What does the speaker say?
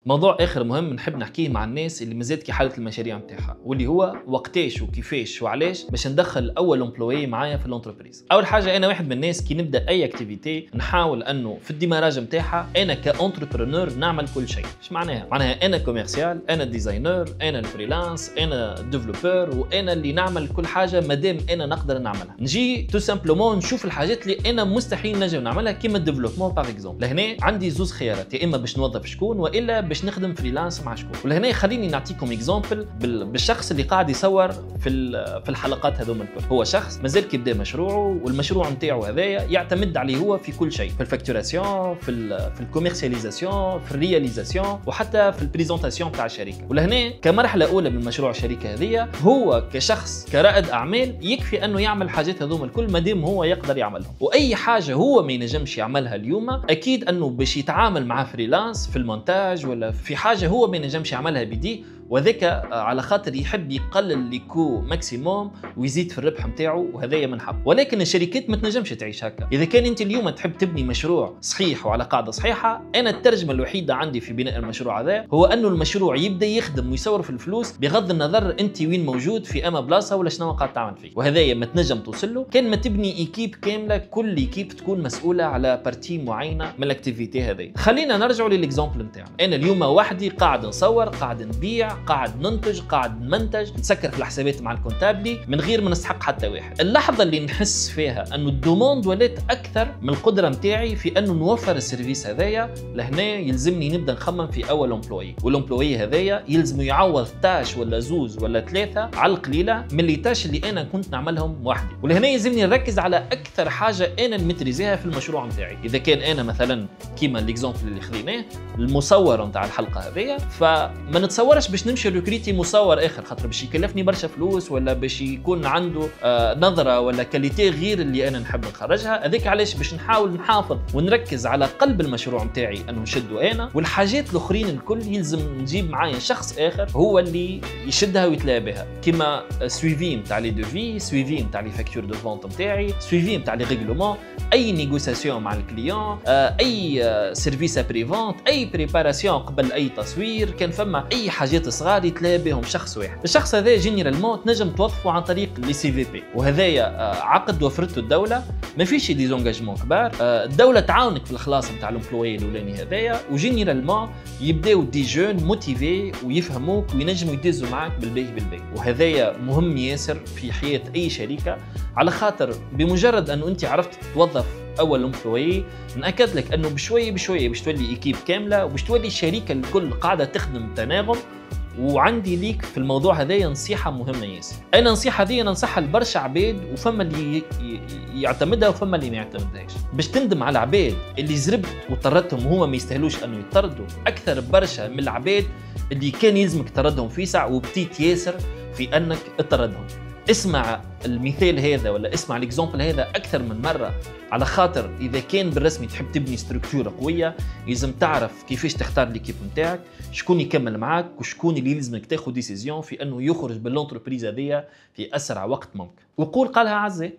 موضوع اخر مهم نحب نحكيه مع الناس اللي مازالت كي حاله المشاريع نتاعها، واللي هو وقتاش وكيفاش وعلاش باش ندخل اول امبلوي معايا في الانتربريز. اول حاجه انا واحد من الناس كي نبدا اي اكتيفيتي نحاول انه في الديماراج نتاعها انا كانتربرونور نعمل كل شيء. ايش معناها؟ معناها انا كوميرسيال، انا ديزاينر، انا الفريلانس، انا ديفلوبر، وانا اللي نعمل كل حاجه مادام انا نقدر نعملها. نجي تو سامبلومون نشوف الحاجات اللي انا مستحيل نجم نعملها كيما الديفلوبمون باغ اكزومبل. لهنا عندي زوز خيارات، يا اما باش نوظف شكون والا باش نخدم فريلانس مع شكون. ولهنا خليني نعطيكم اكزامبل بالشخص اللي قاعد يصور في الحلقات هذوما الكل. هو شخص مازال كيبدا مشروعه، والمشروع نتاعو هذايا يعتمد عليه هو في كل شيء، في الفاكتوراسيون، في الكوميرسياليزاسيون، في الرياليزاسيون، وحتى في البريزونطاسيون تاع الشركه. ولهنا كمرحله اولى من مشروع الشركه هذه، هو كشخص كرائد اعمال يكفي انه يعمل حاجات هذوما الكل مادام هو يقدر يعملهم. واي حاجه هو ما ينجمش يعملها اليوم اكيد انه باش يتعامل مع فريلانس في المونتاج ولا في حاجه هو ما ينجمش يعملها بيديه، وذاك على خاطر يحب يقلل ليكو ماكسيموم ويزيد في الربح نتاعو، وهذايا من حق. ولكن الشركات ما تنجمش تعيش هكا. اذا كان انت اليوم تحب تبني مشروع صحيح وعلى قاعده صحيحه، انا الترجمه الوحيده عندي في بناء المشروع هذا هو انه المشروع يبدا يخدم ويصور في الفلوس بغض النظر انت وين موجود في اما بلاصه ولا شنو قاعد تعمل فيه. وهذايا ما تنجم توصل له كان ما تبني ايكيب كامله، كل ايكيب تكون مسؤوله على بارتي معينه من الاكتيفيتي هذه. خلينا نرجعوا للاكزامبل نتاعنا. انا اليوم وحدي قاعد نصور، قاعد نبيع، قاعد ننتج، قاعد نمنتج، نسكر في الحسابات مع الكونتابلي من غير ما نستحق حتى واحد. اللحظه اللي نحس فيها انه الدوموند ولات اكثر من القدره نتاعي في انه نوفر السيرفيس هذايا، لهنا يلزمني نبدا نخمم في اول امبلوي. والامبلوي هذايا يلزم يعوض تاش ولا زوز ولا ثلاثه على القليله من اللي تاش اللي انا كنت نعملهم وحدي. ولهنا يلزمني نركز على اكثر حاجه انا نمتريزيها في المشروع نتاعي. اذا كان انا مثلا كيما الاكزامبل اللي خذيناه المصور نتاع الحلقه هذيا، فما نتصورش باش نمشي ريكريتي مصور اخر خاطر باش يكلفني برشا فلوس ولا باش يكون عنده نظره ولا كاليتي غير اللي انا نحب نخرجها. هذيك علاش باش نحاول نحافظ ونركز على قلب المشروع نتاعي انه نشده انا، والحاجات الاخرين الكل يلزم نجيب معايا شخص اخر هو اللي يشدها ويتلاقى بها، كيما سويفي نتاع لي دوفي، سويفي نتاع لي فاكتور دو فونت نتاعي، سويفي نتاع لي ريغلومون، اي نيغوسياسيون مع الكليون، اي سيرفيس ابري فونت، اي بريباراسيون قبل اي تصوير، كان فما اي حاجات صغار يتلاقى بهم شخص واحد. الشخص هذا جينيرالمون تنجم توظفه عن طريق لي سي في بي، وهذايا عقد وفرته الدوله، ما فيش ديزونجاجمون كبار. الدوله تعاونك في الخلاص نتاع الامبلوي الاولاني هذايا، وجينيرالمون يبداو دي جون موتيفي ويفهموك وينجموا يدزوا معاك بالباهي بالباهي. وهذايا مهم ياسر في حياه اي شركه، على خاطر بمجرد انه انت عرفت توظف اول امبلوي ناكد لك انه بشويه بشويه باش تولي ايكيب كامله وباش تولي الشركه الكل قاعده تخدم تناغم. وعندي ليك في الموضوع هذايا نصيحه مهمه ياسر. انا النصيحه دي ننصحها لبرشا عباد، وفما اللي يعتمدها وفما اللي ما يعتمدهاش، باش تندم على العباد اللي زربت وطردتهم وهما ما يستاهلوش انه يطردوا اكثر برشا من العباد اللي كان يلزمك تطردهم في ساعه وبتيت ياسر في انك تطردهم. اسمع المثال هذا ولا اسمع الاكزامبل هذا اكثر من مره، على خاطر اذا كان بالرسمي تحب تبني ستركتوره قويه لازم تعرف كيفاش تختار ليكيب نتاعك، شكون يكمل معاك وشكون اللي لازمك تاخذ ديسيزيون في انه يخرج بالانتربريز هذيا في اسرع وقت ممكن. وقول قالها عزة.